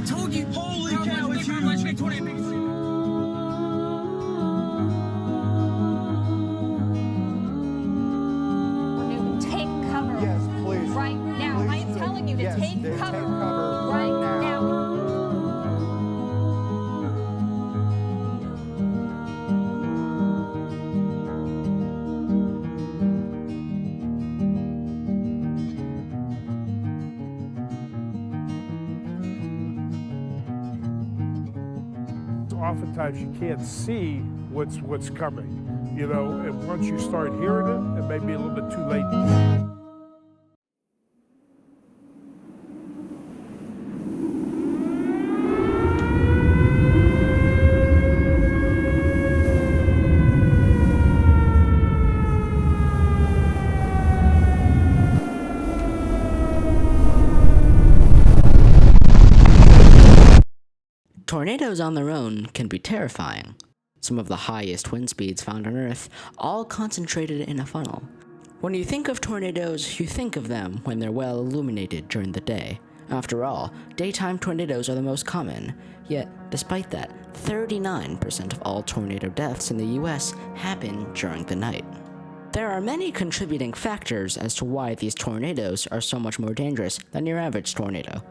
told you. Holy cow, it's huge. Take cover. Yes, please. Right now. Please I am telling you to yes, take take cover. cover Right right now. Oftentimes you can't see what's coming, you know, and once you start hearing it, it may be a little bit too late. Tornadoes on their own can be terrifying. Some of the highest wind speeds found on Earth, all concentrated in a funnel. When you think of tornadoes, you think of them when they're well illuminated during the day. After all, daytime tornadoes are the most common. Yet, despite that, 39% of all tornado deaths in the US happen during the night. There are many contributing factors as to why these tornadoes are so much more dangerous than your average tornado.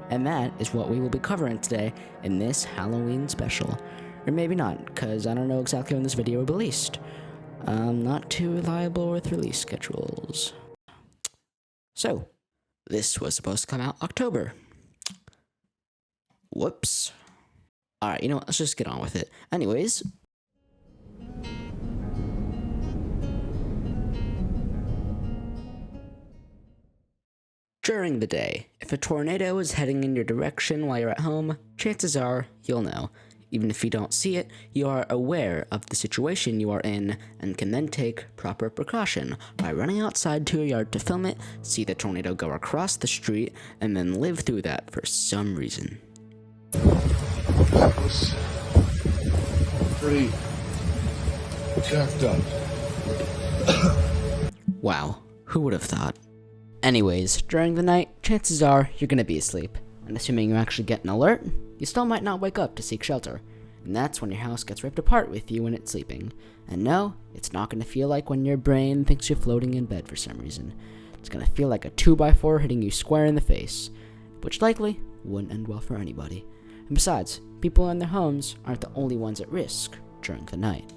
And that is what we will be covering today in this Halloween special. Or maybe not, because I don't know exactly when this video will be released. I'm not too reliable with release schedules. So, this was supposed to come out October. Whoops. Alright, you know what, let's just get on with it. Anyways, during the day, if a tornado is heading in your direction while you're at home, chances are you'll know. Even if you don't see it, you are aware of the situation you are in and can then take proper precaution by running outside to your yard to film it, see the tornado go across the street, and then live through that for some reason. That was pretty jacked up. Wow, who would have thought? Anyways, during the night, chances are you're gonna be asleep, and assuming you actually get an alert, you still might not wake up to seek shelter, and that's when your house gets ripped apart with you when it's sleeping. And no, it's not gonna feel like when your brain thinks you're floating in bed for some reason. It's gonna feel like a 2x4 hitting you square in the face, which likely wouldn't end well for anybody. And besides, people in their homes aren't the only ones at risk during the night.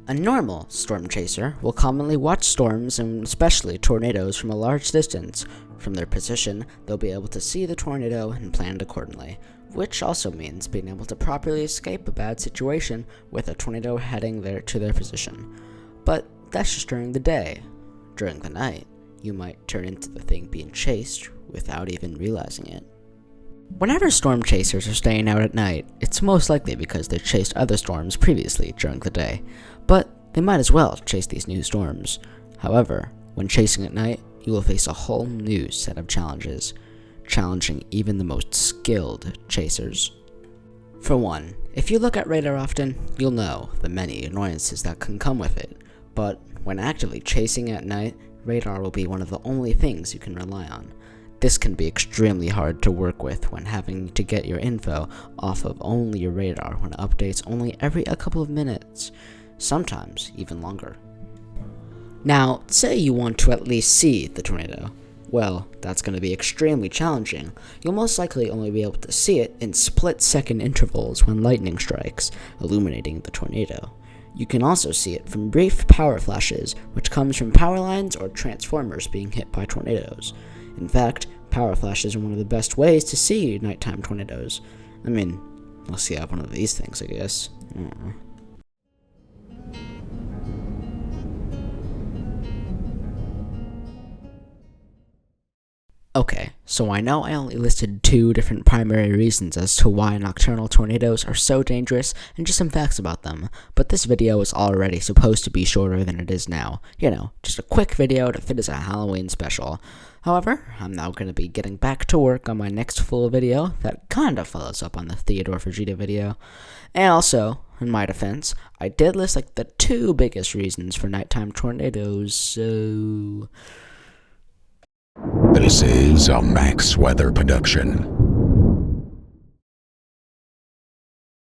A normal storm chaser will commonly watch storms and especially tornadoes from a large distance. From their position, they'll be able to see the tornado and plan accordingly, which also means being able to properly escape a bad situation with a tornado heading there to their position. But that's just during the day. During the night, you might turn into the thing being chased without even realizing it. Whenever storm chasers are staying out at night, it's most likely because they chased other storms previously during the day, but they might as well chase these new storms. However, when chasing at night, you will face a whole new set of challenges, challenging even the most skilled chasers. For one, if you look at radar often, you'll know the many annoyances that can come with it, but when actively chasing at night, radar will be one of the only things you can rely on. This can be extremely hard to work with when having to get your info off of only your radar when it updates only every a couple of minutes, sometimes even longer. Now, say you want to at least see the tornado. Well, that's going to be extremely challenging. You'll most likely only be able to see it in split-second intervals when lightning strikes, illuminating the tornado. You can also see it from brief power flashes, which comes from power lines or transformers being hit by tornadoes. In fact, power flashes are one of the best ways to see nighttime tornadoes. I mean, unless you have one of these things, I guess. Okay, so I know I only listed 2 different primary reasons as to why nocturnal tornadoes are so dangerous and just some facts about them, but this video was already supposed to be shorter than it is now. You know, just a quick video to fit as a Halloween special. However, I'm now going to be getting back to work on my next full video that kinda follows up on the Theodore Fujita video. And also, in my defense, I did list like the 2 biggest reasons for nighttime tornadoes, so... This is a Max Weather production.